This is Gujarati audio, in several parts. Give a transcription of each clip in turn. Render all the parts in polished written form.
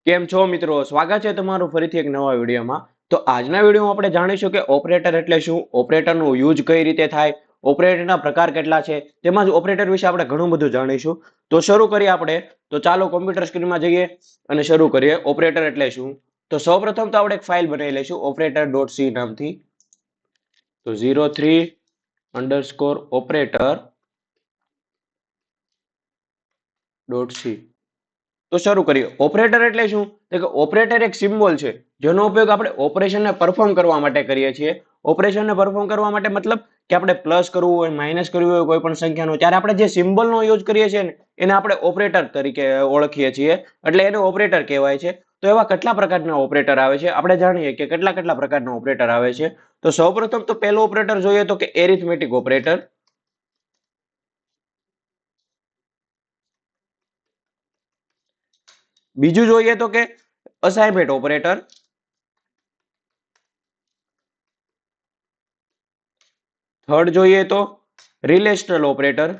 કેમ છો મિત્રો? સ્વાગત છે તમારું ફરીથી એક નવા વિડીયોમાં. તો આજના વિડીયોમાં આપણે જાણીશું કે ઓપરેટર એટલે શું, ઓપરેટરનો યુઝ કઈ રીતે થાય, ઓપરેટરના પ્રકાર કેટલા છે, તેમજ ઓપરેટર વિશે આપણે ઘણું બધું જાણીશું. તો શરૂ કરીએ આપણે. તો ચાલો કોમ્પ્યુટર સ્ક્રીનમાં જઈએ અને શરૂ કરીએ. ઓપરેટર એટલે શું? તો સૌપ્રથમ તો આપણે એક ફાઇલ બનાવી લઈશું operator.c નામથી. તો 03_operator.c. તો શરૂ કરીએ. ઓપરેટર એટલે શું? તો કે ઓપરેટર એક સિમ્બોલ છે જેનો ઉપયોગ આપણે ઓપરેશનને પરફોર્મ કરવા માટે કરીએ છીએ. ઓપરેશનને પરફોર્મ કરવા માટે મતલબ કે આપણે પ્લસ કરવું હોય, માઇનસ કરવું હોય કોઈ પણ સંખ્યાનો, ત્યારે આપણે જે સિમ્બોલનો યુઝ કરીએ છીએ ને એને આપણે ઓપરેટર તરીકે ઓળખીએ છીએ. એટલે એને ઓપરેટર કહેવાય છે. તો એવા કેટલા પ્રકારના ઓપરેટર આવે છે આપણે જાણીએ કે કેટલા કેટલા પ્રકારના ઓપરેટર આવે છે. તો સૌપ્રથમ તો પહેલો ઓપરેટર જોઈએ તો કે એરિથમેટિક ઓપરેટર. બીજું જોઈએ તો કે અસાઇનમેન્ટ ઓપરેટર. થર્ડ જોઈએ તો રિલેશનલ ઓપરેટર.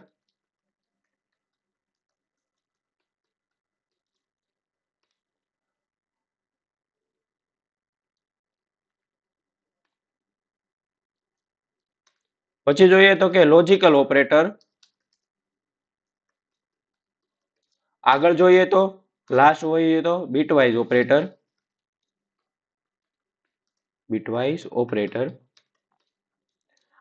પછી જોઈએ તો કે લોજિકલ ઓપરેટર. આગળ જોઈએ તો લાસ્ટ જોઈએ તો બીટવાઇઝ ઓપરેટર. Bitwise operator.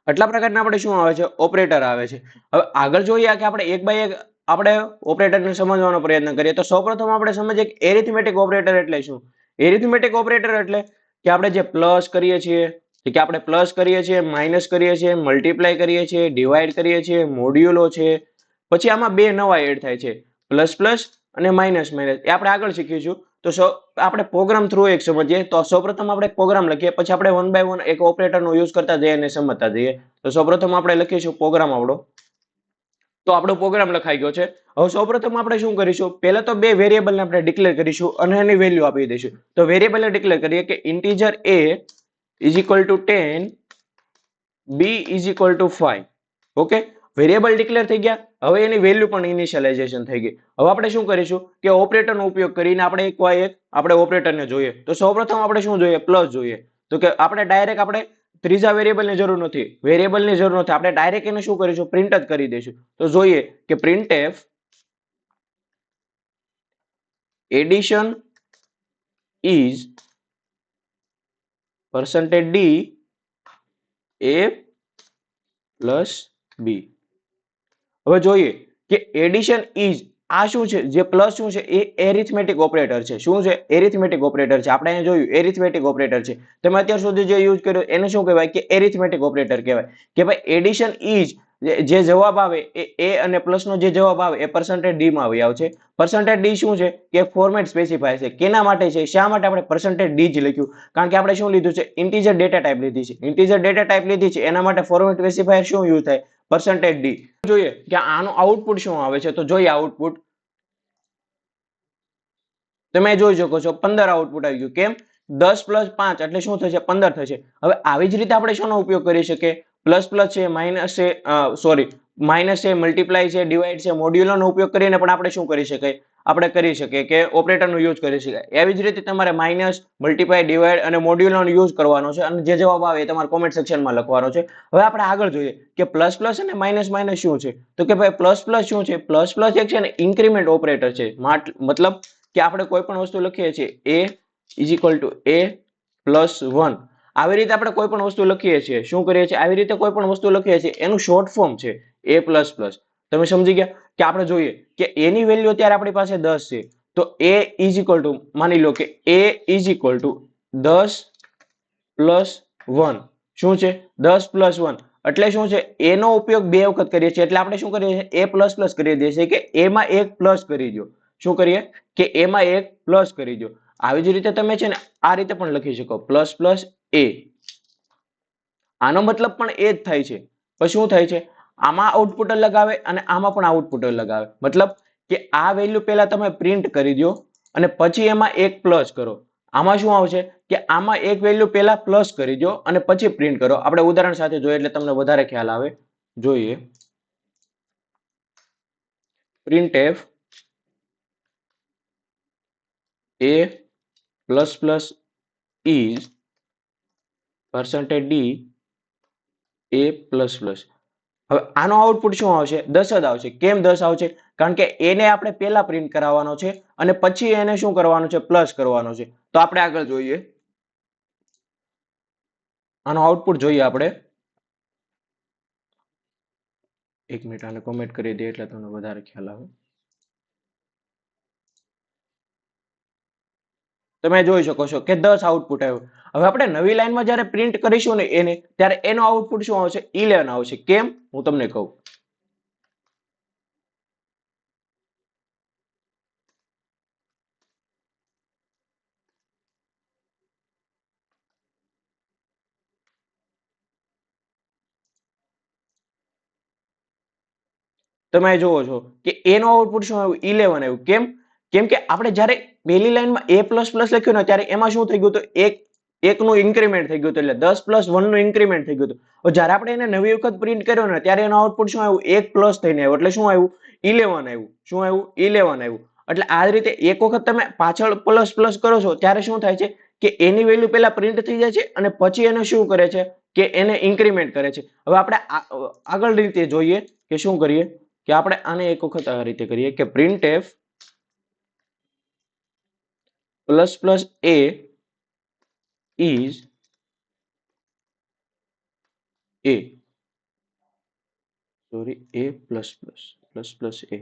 આટલા પ્રકારના આપણે શું આવે છે? ઓપરેટર આવે છે. હવે આગળ જોઈએ કે આપણે એક બાય એક આપણે ઓપરેટરને સમજવાનો પ્રયત્ન કરીએ. તો સૌપ્રથમ આપણે સમજીએ કે એરિથમેટિક ઓપરેટર એટલે શું. એરિથમેટિક ઓપરેટર એટલે કે આપણે જે પ્લસ કરીએ છીએ, કે આપણે પ્લસ કરીએ છીએ, માઇનસ કરીએ છીએ, મલ્ટીપ્લાય કરીએ છીએ, ડિવાઈડ કરીએ છીએ, મોડ્યુલો છે. પછી આમાં બે નવા એડ થાય છે, પ્લસ પ્લસ અને માઇનસ માઇનસ. એ આપણે આગળ શીખીશું. તો આપણે પ્રોગ્રામ થ્રુ એક સમજીએ. તો સૌપ્રથમ આપણે પ્રોગ્રામ લખીએ, પછી આપણે વન બાય વન એક ઓપરેટરનો યુઝ કરતા જઈએ અને સમજતા જઈએ. તો સૌપ્રથમ આપણે લખીશું પ્રોગ્રામ આપણો. તો આપણો પ્રોગ્રામ લખાઈ ગયો છે. હવે સૌપ્રથમ આપણે શું કરીશું? પહેલા તો બે વેરિયેબલને આપણે ડિક્લેર કરીશું અને એની વેલ્યુ આપી દઈશું. તો વેરિયેબલને ડિક્લેર કરીએ કે integer a is equal to 10, b is equal to 5. Okay, variable declare થઈ ગયા. હવે એની વેલ્યુ પણ ઇનિશિયલાઇઝેશન થઈ ગઈ. હવે આપણે શું કરીશું કે ઓપરેટરનો ઉપયોગ કરીને આપણે એક બાય એક આપણે ઓપરેટરને જોઈએ. તો સૌપ્રથમ આપણે શું જોઈએ? પ્લસ જોઈએ. તો કે આપણે ડાયરેક્ટ આપણે ત્રીજા વેરિયેબલની જરૂર નથી, વેરિયેબલની જરૂર નથી. આપણે ડાયરેક્ટ એને શું કરીશું? પ્રિન્ટ જ કરી દઈશું. તો જોઈએ કે printf addition is %d a plus b. હવે જોઈએ કે એડિશન ઇઝ આ શું છે? જે પ્લસ શું છે? એ એરિથમેટિક ઓપરેટર છે. શું છે? એરિથમેટિક ઓપરેટર છે. આપણે અહીંયા જોયું એરિથમેટિક ઓપરેટર છે. તમે અત્યાર સુધી જે યુઝ કર્યો એને શું કહેવાય? કે એરિથમેટિક ઓપરેટર કહેવાય. કે ભાઈ એડિશન ઇઝ જે જવાબ આવે એ અને પ્લસનો જે જવાબ આવે એ %d માં આવી આવશે. %d શું છે? કે ફોર્મેટ સ્પેસિફાય છે. કેના માટે છે? શા માટે આપણે %d જ લખ્યું? કારણ કે આપણે શું લીધું છે? ઇન્ટીજર ડેટા ટાઈપ લીધી છે. ઇન્ટીજર ડેટા ટાઈપ લીધી છે એના માટે ફોર્મેટ સ્પેસિફાયર શું યુઝ થાય? %d. જોઈએ કે આનું આઉટપુટ શું આવે છે. તો જોઈએ આઉટપુટ. તમે જોઈ શકો છો 15 આઉટપુટ આવી ગયું. કેમ? 10 + 5 એટલે શું થશે? 15 થશે. હવે આવી જ રીતે આપણે શોનો ઉપયોગ કરી શકીએ? પ્લસ પ્લસ છે, માઇનસ છે, સોરી માઇનસ છે, મલ્ટીપ્લાય છે, ડિવાઈડ છે, મોડ્યુલોનો ઉપયોગ કરીને પણ આપણે શું કરી શકાય? આપણે કરી શકીએ કે ઓપરેટરનો યુઝ કરી શકાય. એવી જ રીતે તમારે માઇનસ, મલ્ટીપ્લાય, ડિવાઈડ અને મોડ્યુલોનો યુઝ કરવાનો છે અને જે જવાબ આવે એ તમારે કોમેન્ટ સેક્શનમાં લખવાનો છે. હવે આપણે આગળ જોઈએ કે પ્લસ પ્લસ અને માઇનસ માઇનસ શું છે? તો કે ભાઈ પ્લસ પ્લસ શું છે? પ્લસ પ્લસ એક છે ને ઇન્ક્રીમેન્ટ ઓપરેટર છે. મતલબ કે આપણે કોઈ પણ વસ્તુ લખીએ છીએ a is equal to a plus 1. આવી રીતે આપણે કોઈ પણ વસ્તુ લખીએ છીએ. શું કરીએ છીએ? આવી રીતે કોઈ પણ વસ્તુ લખીએ છીએ એનું શોર્ટ ફોર્મ છે a પ્લસ પ્લસ. તમે સમજી ગયા? કે આપણે જોઈએ કે એની વેલ્યુ અત્યારે આપણી પાસે 10 છે. તો a ઇઝ ઇક્વલ ટુ માની લો કે a is equal to 10 plus 1. શું છે? 10 પ્લસ 1 એટલે શું છે? એનો ઉપયોગ બે વખત કરીએ છીએ એટલે આપણે શું કરીએ છીએ? a પ્લસ પ્લસ કરી દઈએ છીએ કે a માં એક પ્લસ કરી દો. શું કરીએ? કે a માં એક પ્લસ કરી દો. આવી જ રીતે તમે છે ને આ રીતે પણ લખી શકો પ્લસ પ્લસ a. આનો મતલબ પણ એ જ થાય છે. પણ શું થાય છે? આમાં આઉટપુટ અલગ આવે અને આમાં પણ આઉટપુટ અલગ આવે. મતલબ કે આ વેલ્યુ પહેલા તમે પ્રિન્ટ કરી દો અને પછી એમાં એક પ્લસ કરો. આમાં શું આવશે? કે આમાં એક વેલ્યુ પહેલા પ્લસ કરી દો અને પછી પ્રિન્ટ કરો. આપણે ઉદાહરણ સાથે જોઈએ એટલે તમને વધારે ખ્યાલ આવે. જોઈએ printf a plus plus is % d a plus plus. હવે આનો આઉટપુટ શું આવશે? 10 જ આવશે. કેમ 10 આવશે? કારણ કે એને આપણે પહેલા પ્રિન્ટ કરાવવાનો છે અને પછી એને શું કરવાનું છે? પ્લસ કરવાનો છે. તો આપણે આગળ જોઈએ. આનો આઉટપુટ જોઈએ આપણે. એક મિનિટ આને કોમેન્ટ કરી દે એટલે તમને વધારે ખ્યાલ આવે. તમે જોઈ શકો છો કે 10 આઉટપુટ આવ્યું. હવે આપણે નવી લાઈનમાં જ્યારે પ્રિન્ટ કરીશું ને એને, ત્યારે એનો આઉટપુટ શું આવશે? 11 આવશે. કેમ? હું તમને કહું. તમે જોવો છો કે એનો આઉટપુટ શું આવ્યું? 11 આવ્યું. કેમ? કેમ કે આપણે જ્યારે પહેલી લાઈનમાં a પ્લસ પ્લસ લખ્યું ને ત્યારે એમાં શું થઈ ગયું હતું? એકનું ઇન્ક્રીમેન્ટ થઈ ગયું હતું. એટલે 10 પ્લસ 1 નું ઇન્ક્રીમેન્ટ થઈ ગયું હતું. જ્યારે આપણે એને નવી વખત પ્રિન્ટ કર્યો ને ત્યારે એનો આઉટપુટ શું આવ્યું? 1 પ્લસ થઈને આવ્યું. એટલે શું આવ્યું? 11 આવ્યું. શું આવ્યું? 11 આવ્યું. એટલે આ રીતે એક વખત તમે પાછળ પ્લસ પ્લસ કરો છો ત્યારે શું થાય છે કે એની વેલ્યુ પહેલા પ્રિન્ટ થઈ જાય છે અને પછી એને શું કરે છે કે એને ઇન્ક્રીમેન્ટ કરે છે. હવે આપણે આગળ રીતે જોઈએ કે શું કરીએ કે આપણે આને એક વખત આ રીતે કરીએ કે printf plus plus a is a sorry a plus plus a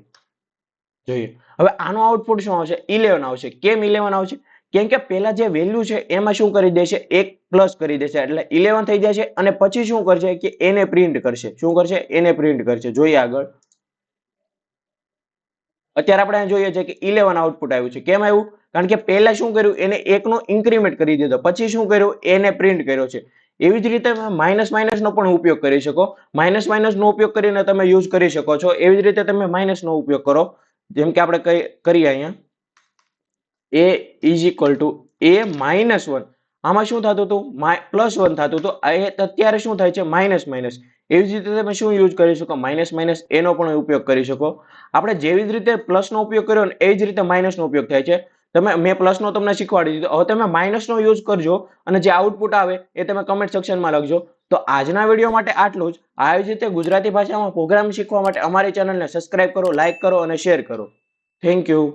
જોઈએ. હવે આનો આઉટપુટ શું આવશે? 11 આવશે. કેમ 11 આવશે? કેમ કે પહેલા જે વેલ્યુ છે એમાં શું કરી દેશે? 1 પ્લસ કરી દેશે એટલે 11 થઈ જશે અને પછી શું કરશે કે એને પ્રિન્ટ કરશે. શું કરશે? એને પ્રિન્ટ કરશે. જોઈએ આગળ. અત્યારે આપણે જોઈએ છે કે 11 આઉટપુટ આવ્યું છે. કેમ આવ્યું? કારણ કે પહેલા શું કર્યું? એને 1 નો ઇન્ક્રીમેન્ટ કરી દીધો. પછી શું કર્યું? એને પ્રિન્ટ કર્યો છે. એવી જ રીતે તમે માઇનસ માઇનસ નો પણ ઉપયોગ કરી શકો. માઇનસ માઇનસ નો ઉપયોગ કરીને તમે યુઝ કરી શકો છો. એવી જ રીતે તમે માઇનસ નો ઉપયોગ કરો. જેમ કે આપણે કરીએ અહીંયા a is equal to a minus 1. આમાં શું થતું હતું? પ્લસ 1 થતું હતું. અત્યારે શું થાય છે? Minus minus. એવી જ રીતે તમે શું યુઝ કરી શકો? માઇનસ માઇનસ એનો પણ ઉપયોગ કરી શકો. આપણે જેવી જ રીતે પ્લસનો ઉપયોગ કર્યો ને એ જ રીતે માઇનસનો ઉપયોગ થાય છે. મેં પ્લસનો તમને શીખવાડી દીધો. હવે તમે માઇનસનો યુઝ કરજો અને જે આઉટપુટ આવે એ તમે કમેન્ટ સેક્શનમાં લખજો. તો આજના વિડીયો માટે આટલું જ. આવી જ રીતે ગુજરાતી ભાષામાં પ્રોગ્રામ શીખવા માટે અમારી ચેનલને સબસ્ક્રાઇબ કરો, લાઇક કરો અને શેર કરો. Thank you.